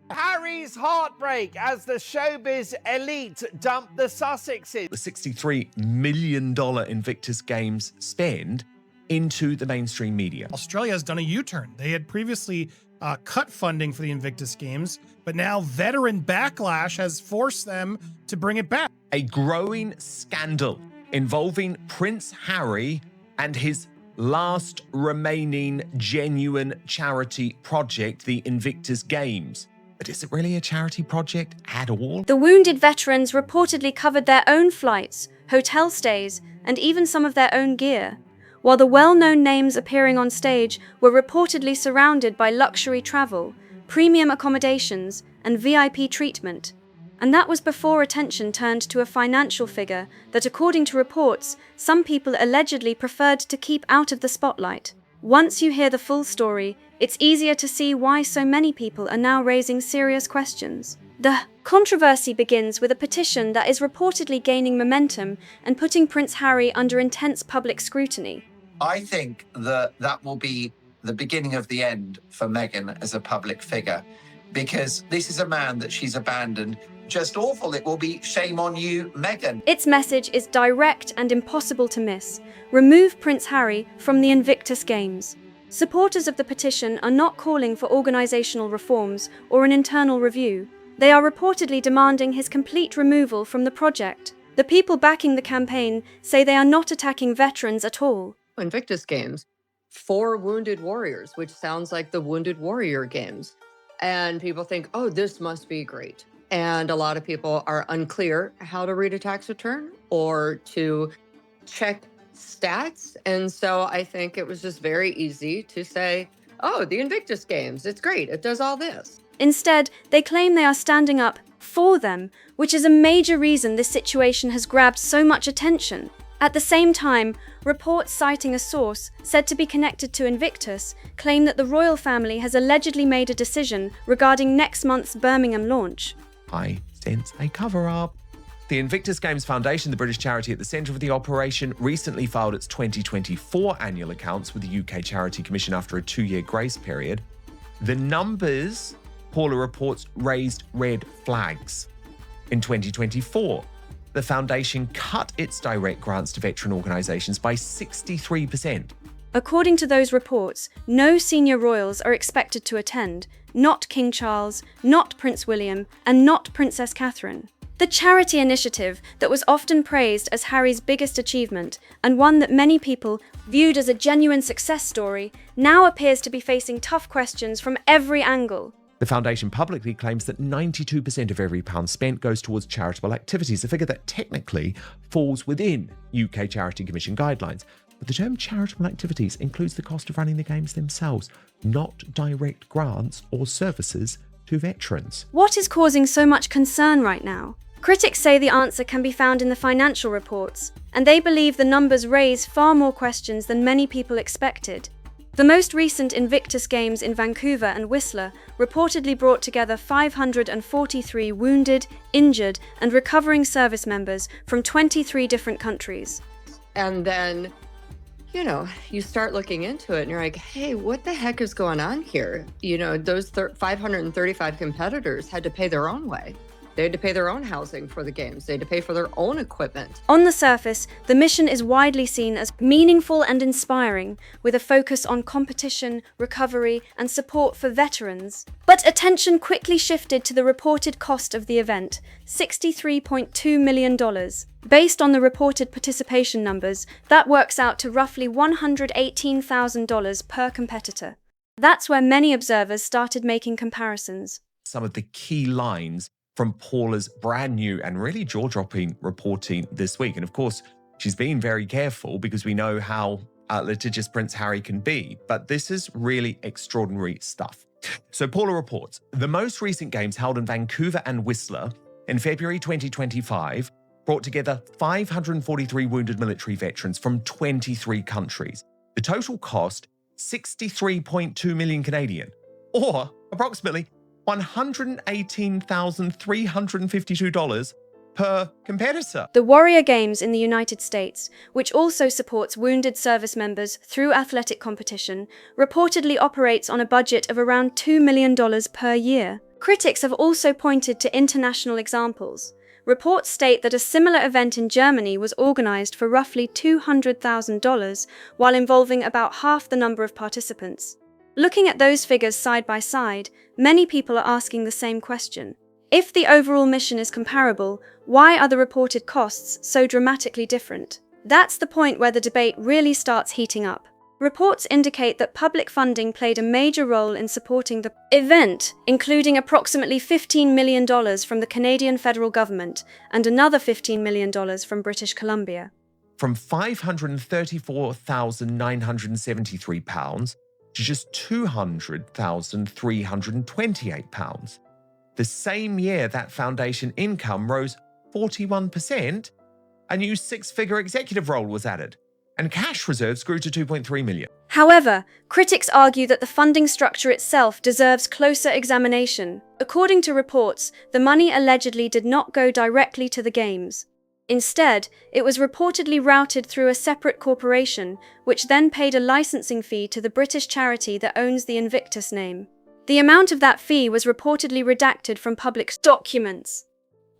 Harry's heartbreak as the showbiz elite dump the Sussexes. The $63 million Invictus Games spend into the mainstream media. Australia has done a U-turn. They had previously cut funding for the Invictus Games, but now veteran backlash has forced them to bring it back. A growing scandal involving Prince Harry and his last remaining genuine charity project, the Invictus Games. But is it really a charity project at all? The wounded veterans reportedly covered their own flights, hotel stays, and even some of their own gear, while the well-known names appearing on stage were reportedly surrounded by luxury travel, premium accommodations, and VIP treatment. And that was before attention turned to a financial figure that, according to reports, some people allegedly preferred to keep out of the spotlight. Once you hear the full story, it's easier to see why so many people are now raising serious questions. The controversy begins with a petition that is reportedly gaining momentum and putting Prince Harry under intense public scrutiny. I think that will be the beginning of the end for Meghan as a public figure, because this is a man that she's abandoned. Just awful. It will be shame on you, Meghan. Its message is direct and impossible to miss. Remove Prince Harry from the Invictus Games. Supporters of the petition are not calling for organizational reforms or an internal review. They are reportedly demanding his complete removal from the project. The people backing the campaign say they are not attacking veterans at all. Invictus Games for wounded warriors, which sounds like the Wounded Warrior Games. And people think, oh, this must be great. And a lot of people are unclear how to read a tax return or to check stats. And so I think it was just very easy to say, oh, the Invictus Games, it's great. It does all this. Instead, they claim they are standing up for them, which is a major reason this situation has grabbed so much attention. At the same time, reports citing a source said to be connected to Invictus claim that the royal family has allegedly made a decision regarding next month's Birmingham launch. I sense a cover-up. The Invictus Games Foundation, the British charity at the centre of the operation, recently filed its 2024 annual accounts with the UK Charity Commission after a 2-year grace period. The numbers, Paula reports, raised red flags. In 2024, the foundation cut its direct grants to veteran organisations by 63%. According to those reports, no senior royals are expected to attend, not King Charles, not Prince William, and not Princess Catherine. The charity initiative that was often praised as Harry's biggest achievement, and one that many people viewed as a genuine success story, now appears to be facing tough questions from every angle. The foundation publicly claims that 92% of every pound spent goes towards charitable activities, a figure that technically falls within UK Charity Commission guidelines. But the term charitable activities includes the cost of running the games themselves, not direct grants or services to veterans. What is causing so much concern right now? Critics say the answer can be found in the financial reports, and they believe the numbers raise far more questions than many people expected. The most recent Invictus Games in Vancouver and Whistler reportedly brought together 543 wounded, injured, and recovering service members from 23 different countries. And then, you start looking into it and you're like, hey, what the heck is going on here? Those 535 competitors had to pay their own way. They had to pay their own housing for the games. They had to pay for their own equipment. On the surface, the mission is widely seen as meaningful and inspiring, with a focus on competition, recovery, and support for veterans. But attention quickly shifted to the reported cost of the event, $63.2 million. Based on the reported participation numbers, that works out to roughly $118,000 per competitor. That's where many observers started making comparisons. Some of the key lines from Paula's brand new and really jaw-dropping reporting this week. And of course, she's been very careful because we know how litigious Prince Harry can be, but this is really extraordinary stuff. So Paula reports, the most recent games held in Vancouver and Whistler in February 2025 brought together 543 wounded military veterans from 23 countries. The total cost, 63.2 million Canadian, or approximately $118,352 per competitor. The Warrior Games in the United States, which also supports wounded service members through athletic competition, reportedly operates on a budget of around $2 million per year. Critics have also pointed to international examples. Reports state that a similar event in Germany was organized for roughly $200,000, while involving about half the number of participants. Looking at those figures side by side, many people are asking the same question. If the overall mission is comparable, why are the reported costs so dramatically different? That's the point where the debate really starts heating up. Reports indicate that public funding played a major role in supporting the event, including approximately $15 million from the Canadian federal government and another $15 million from British Columbia. From £534,973 to just £200,328. The same year that foundation income rose 41%, a new six-figure executive role was added, and cash reserves grew to $2.3 million. However, critics argue that the funding structure itself deserves closer examination. According to reports, the money allegedly did not go directly to the games. Instead, it was reportedly routed through a separate corporation, which then paid a licensing fee to the British charity that owns the Invictus name. The amount of that fee was reportedly redacted from public documents.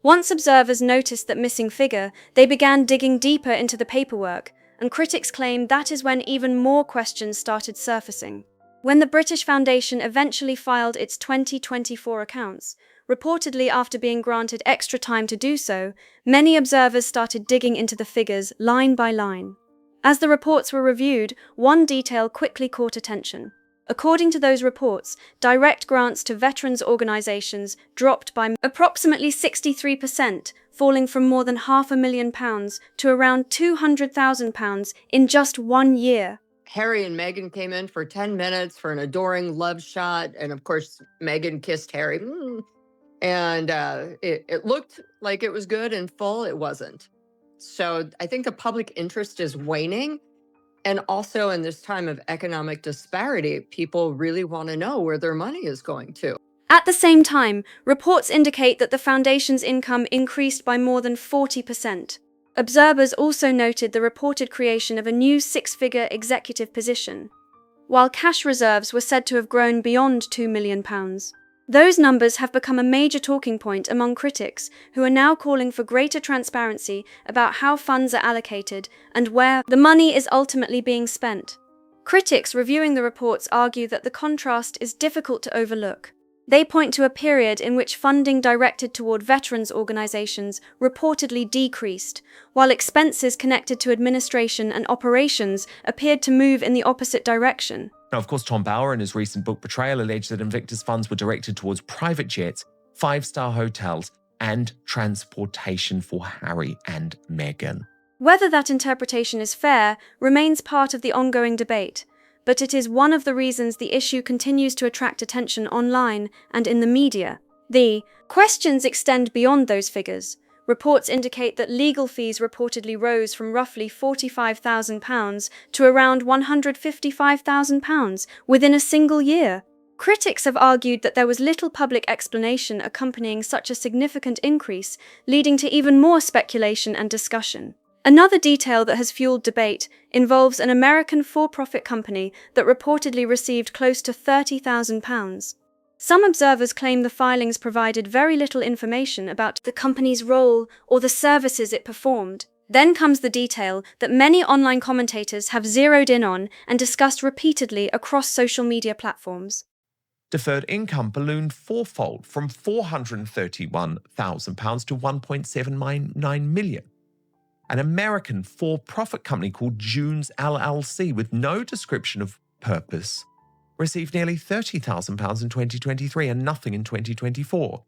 Once observers noticed that missing figure, they began digging deeper into the paperwork, and critics claim that is when even more questions started surfacing. When the British Foundation eventually filed its 2024 accounts, reportedly after being granted extra time to do so, many observers started digging into the figures line by line. As the reports were reviewed, one detail quickly caught attention. According to those reports, direct grants to veterans organisations dropped by approximately 63%, falling from more than £500,000 to around £200,000 in just 1 year. Harry and Meghan came in for 10 minutes for an adoring love shot. And of course, Meghan kissed Harry. And it looked like it was good and full. It wasn't. So I think the public interest is waning. And also in this time of economic disparity, people really want to know where their money is going to. At the same time, reports indicate that the foundation's income increased by more than 40%. Observers also noted the reported creation of a new six-figure executive position, while cash reserves were said to have grown beyond £2 million. Those numbers have become a major talking point among critics, who are now calling for greater transparency about how funds are allocated and where the money is ultimately being spent. Critics reviewing the reports argue that the contrast is difficult to overlook. They point to a period in which funding directed toward veterans organizations reportedly decreased, while expenses connected to administration and operations appeared to move in the opposite direction. Now, of course, Tom Bauer in his recent book Betrayal alleged that Invictus funds were directed towards private jets, five-star hotels, and transportation for Harry and Meghan. Whether that interpretation is fair remains part of the ongoing debate, but it is one of the reasons the issue continues to attract attention online and in the media. The questions extend beyond those figures. Reports indicate that legal fees reportedly rose from roughly £45,000 to around £155,000 within a single year. Critics have argued that there was little public explanation accompanying such a significant increase, leading to even more speculation and discussion. Another detail that has fueled debate involves an American for-profit company that reportedly received close to £30,000. Some observers claim the filings provided very little information about the company's role or the services it performed. Then comes the detail that many online commentators have zeroed in on and discussed repeatedly across social media platforms. Deferred income ballooned fourfold from £431,000 to £1.799 million. An American for-profit company called June's LLC, with no description of purpose, received nearly £30,000 in 2023 and nothing in 2024.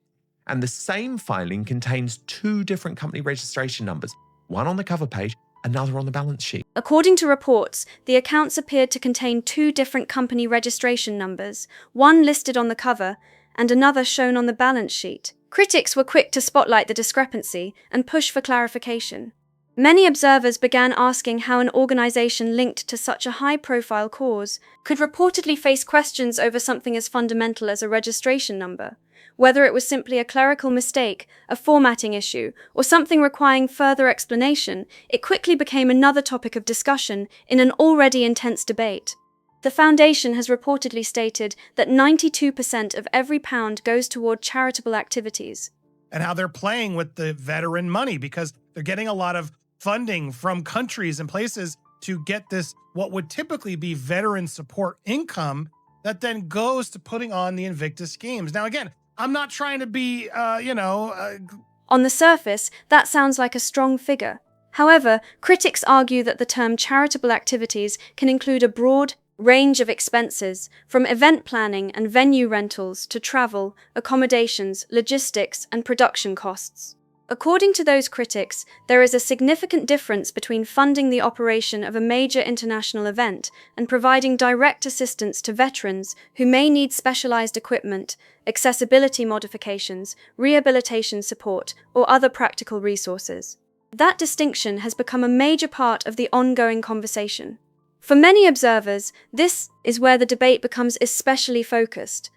And the same filing contains two different company registration numbers, one on the cover page, another on the balance sheet. According to reports, the accounts appeared to contain two different company registration numbers, one listed on the cover and another shown on the balance sheet. Critics were quick to spotlight the discrepancy and push for clarification. Many observers began asking how an organization linked to such a high-profile cause could reportedly face questions over something as fundamental as a registration number. Whether it was simply a clerical mistake, a formatting issue, or something requiring further explanation, it quickly became another topic of discussion in an already intense debate. The foundation has reportedly stated that 92% of every pound goes toward charitable activities. And how they're playing with the veteran money because they're getting a lot of funding from countries and places to get this, what would typically be veteran support income that then goes to putting on the Invictus Games. Now, again, I'm not trying to be, On the surface, that sounds like a strong figure. However, critics argue that the term charitable activities can include a broad range of expenses, from event planning and venue rentals to travel, accommodations, logistics, and production costs. According to those critics, there is a significant difference between funding the operation of a major international event and providing direct assistance to veterans who may need specialized equipment, accessibility modifications, rehabilitation support, or other practical resources. That distinction has become a major part of the ongoing conversation. For many observers, this is where the debate becomes especially focused.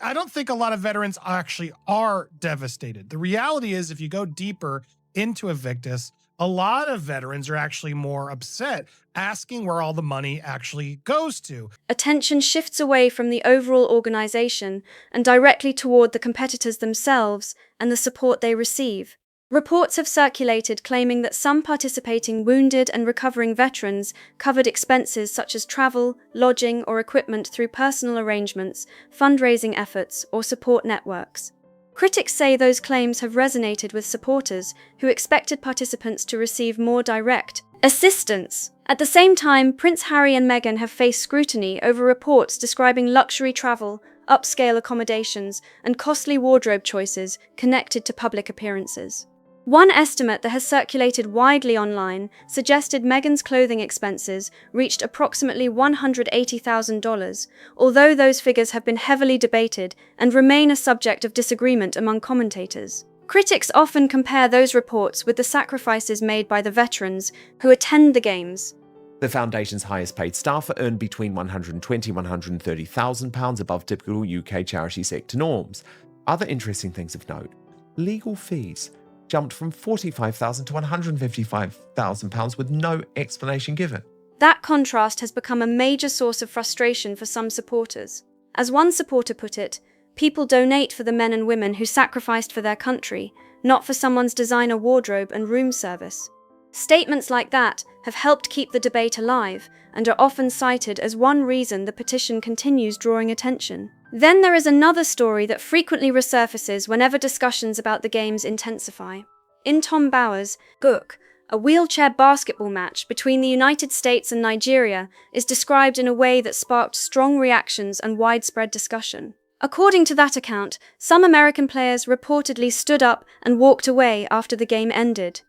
I don't think a lot of veterans actually are devastated. The reality is, if you go deeper into Invictus, a lot of veterans are actually more upset, asking where all the money actually goes to. Attention shifts away from the overall organization and directly toward the competitors themselves and the support they receive. Reports have circulated claiming that some participating wounded and recovering veterans covered expenses such as travel, lodging, or equipment through personal arrangements, fundraising efforts, or support networks. Critics say those claims have resonated with supporters who expected participants to receive more direct assistance. At the same time, Prince Harry and Meghan have faced scrutiny over reports describing luxury travel, upscale accommodations, and costly wardrobe choices connected to public appearances. One estimate that has circulated widely online suggested Meghan's clothing expenses reached approximately $180,000, although those figures have been heavily debated and remain a subject of disagreement among commentators. Critics often compare those reports with the sacrifices made by the veterans who attend the Games. The foundation's highest paid staff earned between £120,000 and £130,000 above typical UK charity sector norms. Other interesting things of note: legal fees jumped from £45,000 to £155,000 with no explanation given. That contrast has become a major source of frustration for some supporters. As one supporter put it, people donate for the men and women who sacrificed for their country, not for someone's designer wardrobe and room service. Statements like that have helped keep the debate alive and are often cited as one reason the petition continues drawing attention. Then there is another story that frequently resurfaces whenever discussions about the Games intensify. In Tom Bower's book, a wheelchair basketball match between the United States and Nigeria is described in a way that sparked strong reactions and widespread discussion. According to that account, some American players reportedly stood up and walked away after the game ended.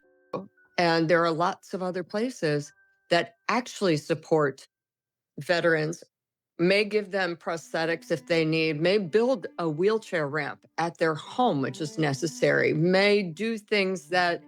And there are lots of other places that actually support veterans, may give them prosthetics if they need, may build a wheelchair ramp at their home, which is necessary, may do things that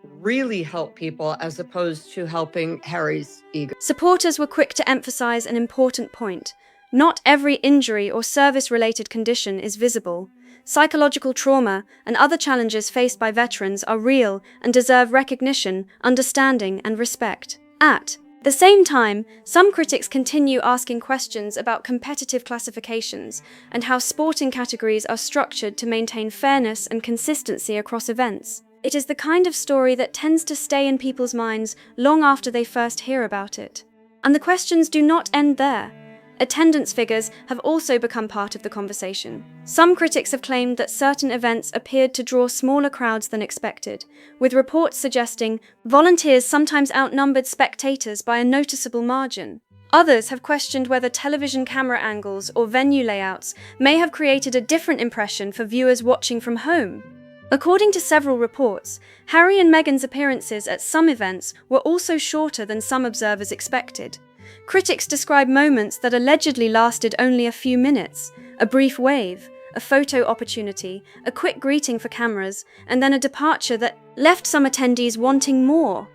really help people as opposed to helping Harry's ego. Supporters were quick to emphasize an important point. Not every injury or service-related condition is visible. Psychological trauma and other challenges faced by veterans are real and deserve recognition, understanding, and respect. At the same time, some critics continue asking questions about competitive classifications and how sporting categories are structured to maintain fairness and consistency across events. It is the kind of story that tends to stay in people's minds long after they first hear about it. And the questions do not end there. Attendance figures have also become part of the conversation. Some critics have claimed that certain events appeared to draw smaller crowds than expected, with reports suggesting volunteers sometimes outnumbered spectators by a noticeable margin. Others have questioned whether television camera angles or venue layouts may have created a different impression for viewers watching from home. According to several reports, Harry and Meghan's appearances at some events were also shorter than some observers expected. Critics describe moments that allegedly lasted only a few minutes: a brief wave, a photo opportunity, a quick greeting for cameras, and then a departure that left some attendees wanting more.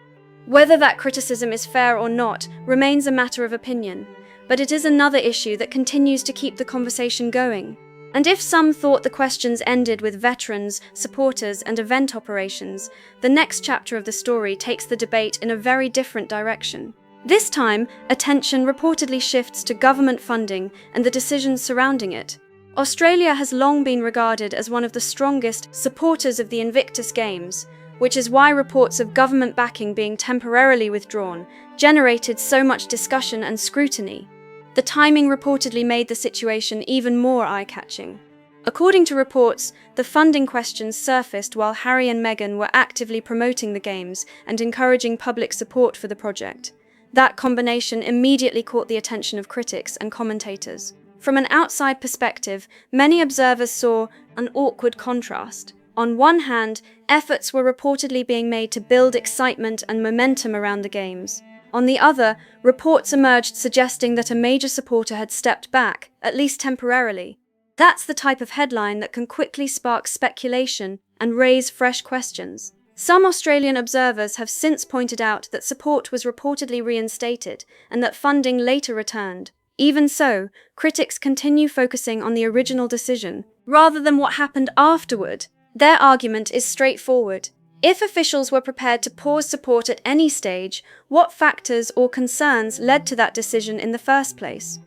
Whether that criticism is fair or not remains a matter of opinion, but it is another issue that continues to keep the conversation going. And if some thought the questions ended with veterans, supporters, and event operations, the next chapter of the story takes the debate in a very different direction. This time, attention reportedly shifts to government funding and the decisions surrounding it. Australia has long been regarded as one of the strongest supporters of the Invictus Games, which is why reports of government backing being temporarily withdrawn generated so much discussion and scrutiny. The timing reportedly made the situation even more eye-catching. According to reports, the funding questions surfaced while Harry and Meghan were actively promoting the Games and encouraging public support for the project. That combination immediately caught the attention of critics and commentators. From an outside perspective, many observers saw an awkward contrast. On one hand, efforts were reportedly being made to build excitement and momentum around the Games. On the other, reports emerged suggesting that a major supporter had stepped back, at least temporarily. That's the type of headline that can quickly spark speculation and raise fresh questions. Some Australian observers have since pointed out that support was reportedly reinstated and that funding later returned. Even so, critics continue focusing on the original decision, rather than what happened afterward. Their argument is straightforward. If officials were prepared to pause support at any stage, what factors or concerns led to that decision in the first place?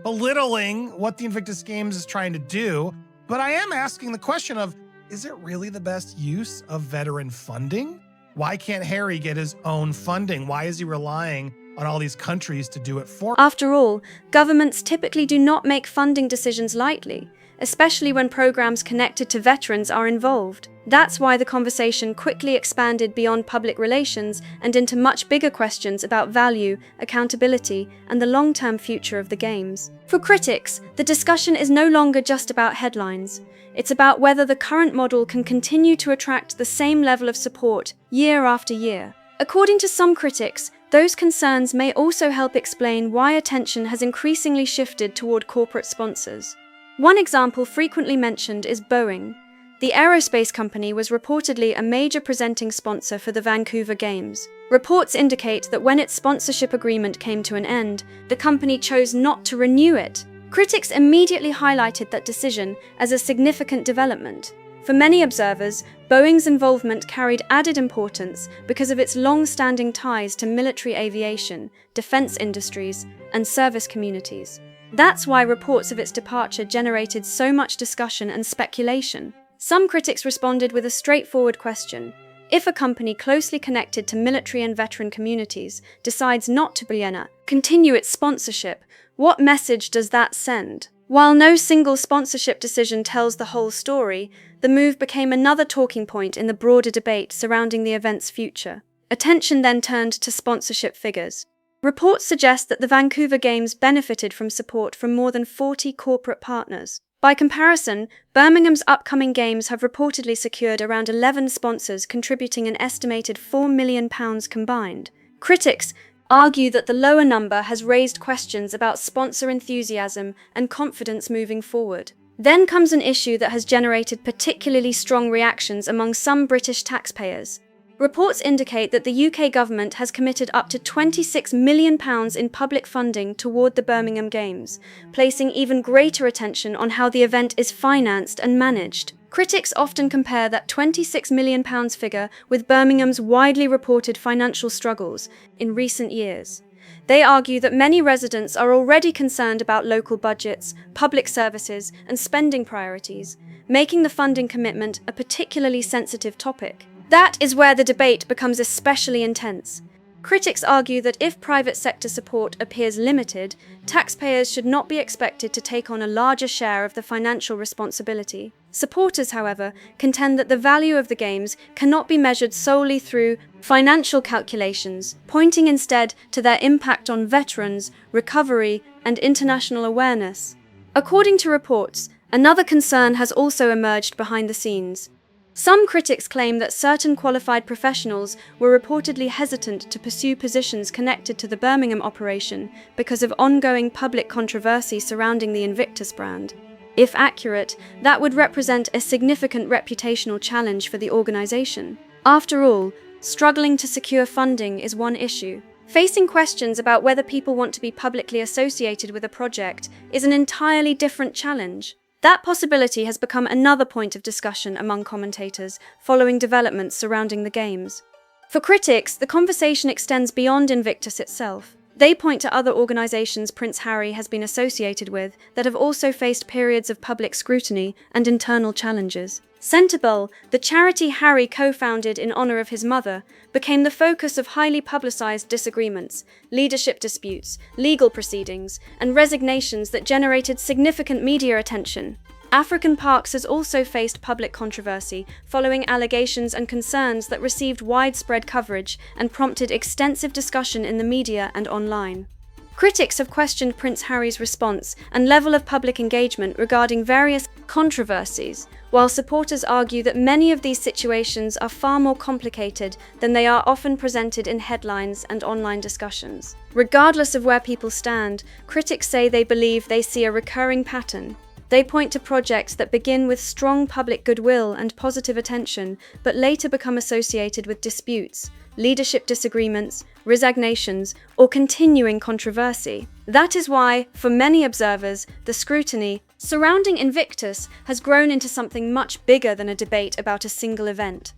Belittling what the Invictus Games is trying to do, but I am asking the question of, is it really the best use of veteran funding? Why can't Harry get his own funding? Why is he relying on all these countries to do it for him? After all, governments typically do not make funding decisions lightly, especially when programs connected to veterans are involved. That's why the conversation quickly expanded beyond public relations and into much bigger questions about value, accountability, and the long-term future of the Games. For critics, the discussion is no longer just about headlines. It's about whether the current model can continue to attract the same level of support year after year. According to some critics, those concerns may also help explain why attention has increasingly shifted toward corporate sponsors. One example frequently mentioned is Boeing. The aerospace company was reportedly a major presenting sponsor for the Vancouver Games. Reports indicate that when its sponsorship agreement came to an end, the company chose not to renew it. Critics immediately highlighted that decision as a significant development. For many observers, Boeing's involvement carried added importance because of its long-standing ties to military aviation, defense industries, and service communities. That's why reports of its departure generated so much discussion and speculation. Some critics responded with a straightforward question. If a company closely connected to military and veteran communities decides not to continue its sponsorship, what message does that send? While no single sponsorship decision tells the whole story, the move became another talking point in the broader debate surrounding the event's future. Attention then turned to sponsorship figures. Reports suggest that the Vancouver Games benefited from support from more than 40 corporate partners. By comparison, Birmingham's upcoming Games have reportedly secured around 11 sponsors contributing an estimated £4 million combined. Critics argue that the lower number has raised questions about sponsor enthusiasm and confidence moving forward. Then comes an issue that has generated particularly strong reactions among some British taxpayers. Reports indicate that the UK government has committed up to £26 million in public funding toward the Birmingham Games, placing even greater attention on how the event is financed and managed. Critics often compare that £26 million figure with Birmingham's widely reported financial struggles in recent years. They argue that many residents are already concerned about local budgets, public services, and spending priorities, making the funding commitment a particularly sensitive topic. That is where the debate becomes especially intense. Critics argue that if private sector support appears limited, taxpayers should not be expected to take on a larger share of the financial responsibility. Supporters, however, contend that the value of the Games cannot be measured solely through financial calculations, pointing instead to their impact on veterans, recovery, and international awareness. According to reports, another concern has also emerged behind the scenes. Some critics claim that certain qualified professionals were reportedly hesitant to pursue positions connected to the Birmingham operation because of ongoing public controversy surrounding the Invictus brand. If accurate, that would represent a significant reputational challenge for the organisation. After all, struggling to secure funding is one issue. Facing questions about whether people want to be publicly associated with a project is an entirely different challenge. That possibility has become another point of discussion among commentators following developments surrounding the Games. For critics, the conversation extends beyond Invictus itself. They point to other organizations Prince Harry has been associated with that have also faced periods of public scrutiny and internal challenges. Centerbull, the charity Harry co-founded in honor of his mother, became the focus of highly publicized disagreements, leadership disputes, legal proceedings, and resignations that generated significant media attention. African Parks has also faced public controversy following allegations and concerns that received widespread coverage and prompted extensive discussion in the media and online. Critics have questioned Prince Harry's response and level of public engagement regarding various controversies, while supporters argue that many of these situations are far more complicated than they are often presented in headlines and online discussions. Regardless of where people stand, critics say they believe they see a recurring pattern. They point to projects that begin with strong public goodwill and positive attention, but later become associated with disputes, leadership disagreements, resignations, or continuing controversy. That is why, for many observers, the scrutiny surrounding Invictus has grown into something much bigger than a debate about a single event.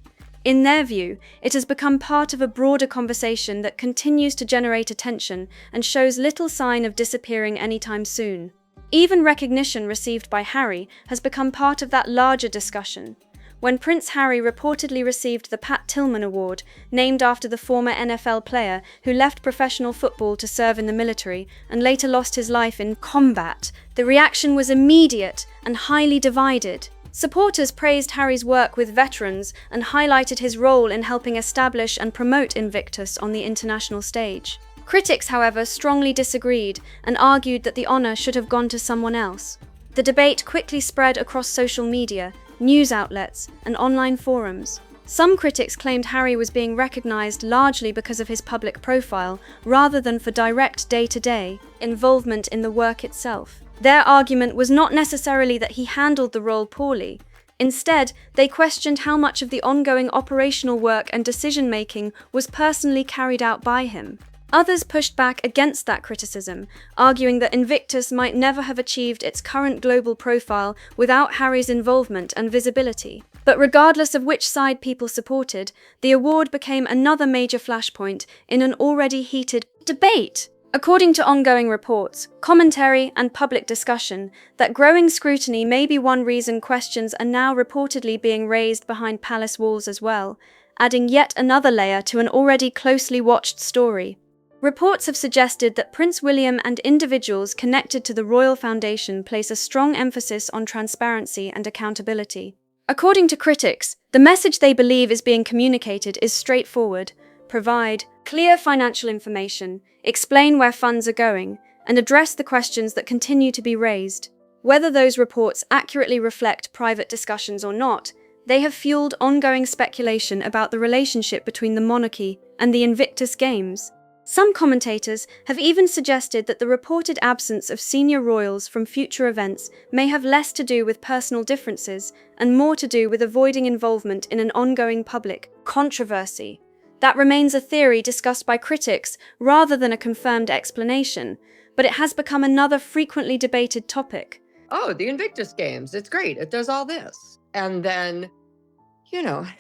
In their view, it has become part of a broader conversation that continues to generate attention and shows little sign of disappearing anytime soon. Even recognition received by Harry has become part of that larger discussion. When Prince Harry reportedly received the Pat Tillman Award, named after the former NFL player who left professional football to serve in the military and later lost his life in combat, the reaction was immediate and highly divided. Supporters praised Harry's work with veterans and highlighted his role in helping establish and promote Invictus on the international stage. Critics, however, strongly disagreed and argued that the honor should have gone to someone else. The debate quickly spread across social media, news outlets, and online forums. Some critics claimed Harry was being recognized largely because of his public profile, rather than for direct day-to-day involvement in the work itself. Their argument was not necessarily that he handled the role poorly. Instead, they questioned how much of the ongoing operational work and decision-making was personally carried out by him. Others pushed back against that criticism, arguing that Invictus might never have achieved its current global profile without Harry's involvement and visibility. But regardless of which side people supported, the award became another major flashpoint in an already heated debate. According to ongoing reports, commentary, and public discussion, that growing scrutiny may be one reason questions are now reportedly being raised behind palace walls as well, adding yet another layer to an already closely watched story. Reports have suggested that Prince William and individuals connected to the Royal Foundation place a strong emphasis on transparency and accountability. According to critics, the message they believe is being communicated is straightforward: provide clear financial information, explain where funds are going, and address the questions that continue to be raised. Whether those reports accurately reflect private discussions or not, they have fueled ongoing speculation about the relationship between the monarchy and the Invictus Games. Some commentators have even suggested that the reported absence of senior royals from future events may have less to do with personal differences and more to do with avoiding involvement in an ongoing public controversy. That remains a theory discussed by critics rather than a confirmed explanation, but it has become another frequently debated topic. Oh, the Invictus Games, it's great, it does all this. And then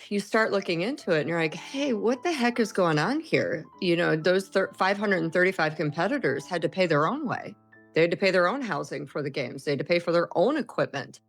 you start looking into it and you're like, hey, what the heck is going on here? Those 535 competitors had to pay their own way. They had to pay their own housing for the games. They had to pay for their own equipment.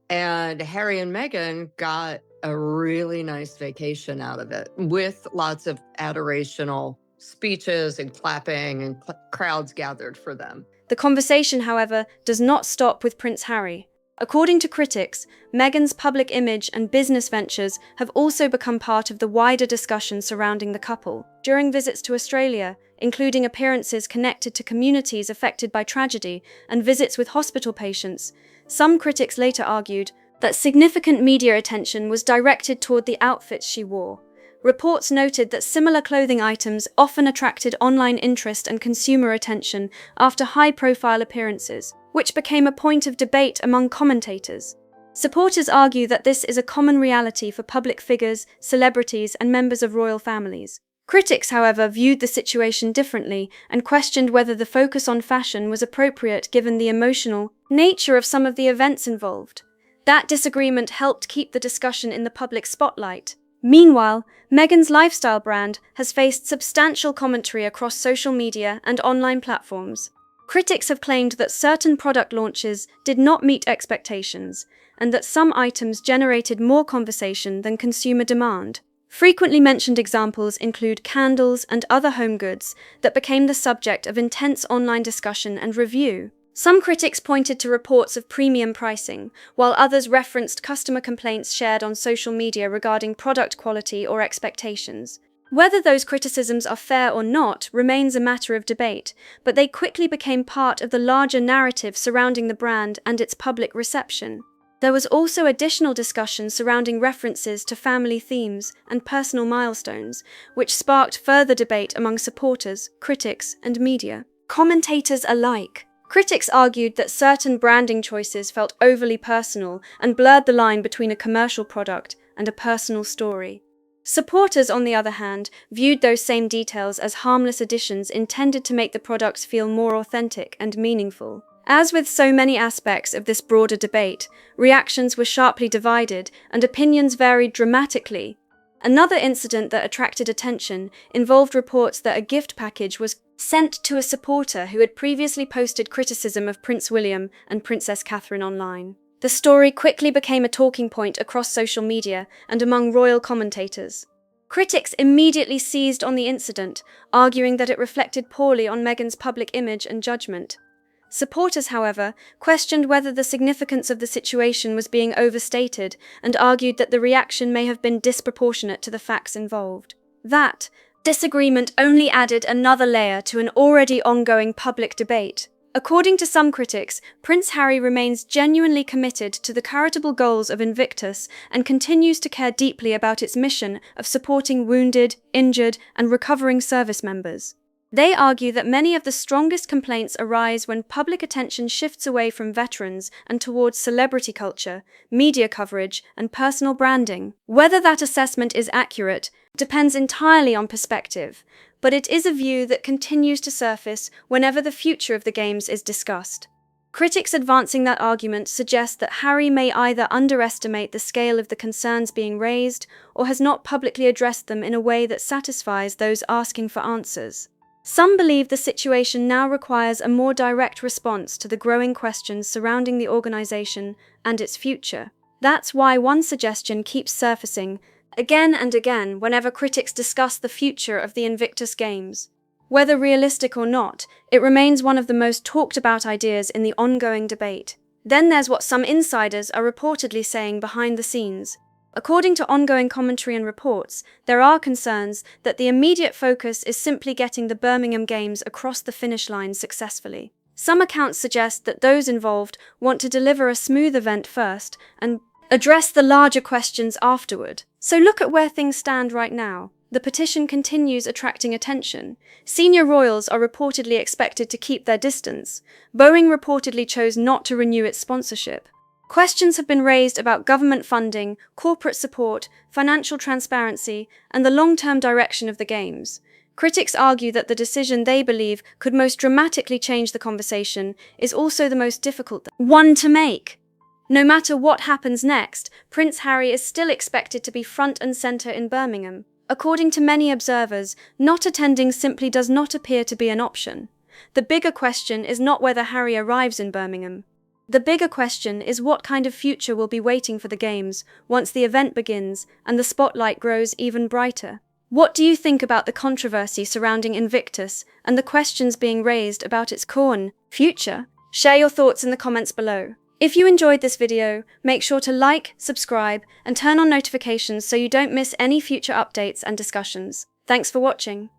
And Harry and Meghan got a really nice vacation out of it with lots of adorational speeches and clapping and crowds gathered for them. The conversation, however, does not stop with Prince Harry. According to critics, Meghan's public image and business ventures have also become part of the wider discussion surrounding the couple. During visits to Australia, including appearances connected to communities affected by tragedy and visits with hospital patients, some critics later argued that significant media attention was directed toward the outfits she wore. Reports noted that similar clothing items often attracted online interest and consumer attention after high-profile appearances, which became a point of debate among commentators. Supporters argue that this is a common reality for public figures, celebrities, and members of royal families. Critics, however, viewed the situation differently and questioned whether the focus on fashion was appropriate given the emotional nature of some of the events involved. That disagreement helped keep the discussion in the public spotlight. Meanwhile, Meghan's lifestyle brand has faced substantial commentary across social media and online platforms. Critics have claimed that certain product launches did not meet expectations, and that some items generated more conversation than consumer demand. Frequently mentioned examples include candles and other home goods that became the subject of intense online discussion and review. Some critics pointed to reports of premium pricing, while others referenced customer complaints shared on social media regarding product quality or expectations. Whether those criticisms are fair or not remains a matter of debate, but they quickly became part of the larger narrative surrounding the brand and its public reception. There was also additional discussion surrounding references to family themes and personal milestones, which sparked further debate among supporters, critics, and media. Commentators alike. Critics argued that certain branding choices felt overly personal and blurred the line between a commercial product and a personal story. Supporters, on the other hand, viewed those same details as harmless additions intended to make the products feel more authentic and meaningful. As with so many aspects of this broader debate, reactions were sharply divided and opinions varied dramatically. Another incident that attracted attention involved reports that a gift package was sent to a supporter who had previously posted criticism of Prince William and Princess Catherine online. The story quickly became a talking point across social media and among royal commentators. Critics immediately seized on the incident, arguing that it reflected poorly on Meghan's public image and judgment. Supporters, however, questioned whether the significance of the situation was being overstated and argued that the reaction may have been disproportionate to the facts involved. That disagreement only added another layer to an already ongoing public debate. According to some critics, Prince Harry remains genuinely committed to the charitable goals of Invictus and continues to care deeply about its mission of supporting wounded, injured, and recovering service members. They argue that many of the strongest complaints arise when public attention shifts away from veterans and towards celebrity culture, media coverage, and personal branding. Whether that assessment is accurate depends entirely on perspective, but it is a view that continues to surface whenever the future of the Games is discussed. Critics advancing that argument suggest that Harry may either underestimate the scale of the concerns being raised or has not publicly addressed them in a way that satisfies those asking for answers. Some believe the situation now requires a more direct response to the growing questions surrounding the organization and its future. That's why one suggestion keeps surfacing again and again whenever critics discuss the future of the Invictus Games. Whether realistic or not, it remains one of the most talked about ideas in the ongoing debate. Then there's what some insiders are reportedly saying behind the scenes. According to ongoing commentary and reports, there are concerns that the immediate focus is simply getting the Birmingham Games across the finish line successfully. Some accounts suggest that those involved want to deliver a smooth event first and address the larger questions afterward. So look at where things stand right now. The petition continues attracting attention. Senior royals are reportedly expected to keep their distance. Boeing reportedly chose not to renew its sponsorship. Questions have been raised about government funding, corporate support, financial transparency, and the long-term direction of the Games. Critics argue that the decision they believe could most dramatically change the conversation is also the most difficult one to make. No matter what happens next, Prince Harry is still expected to be front and center in Birmingham. According to many observers, not attending simply does not appear to be an option. The bigger question is not whether Harry arrives in Birmingham. The bigger question is what kind of future will be waiting for the Games once the event begins and the spotlight grows even brighter. What do you think about the controversy surrounding Invictus and the questions being raised about its core future? Share your thoughts in the comments below. If you enjoyed this video, make sure to like, subscribe, and turn on notifications so you don't miss any future updates and discussions. Thanks for watching.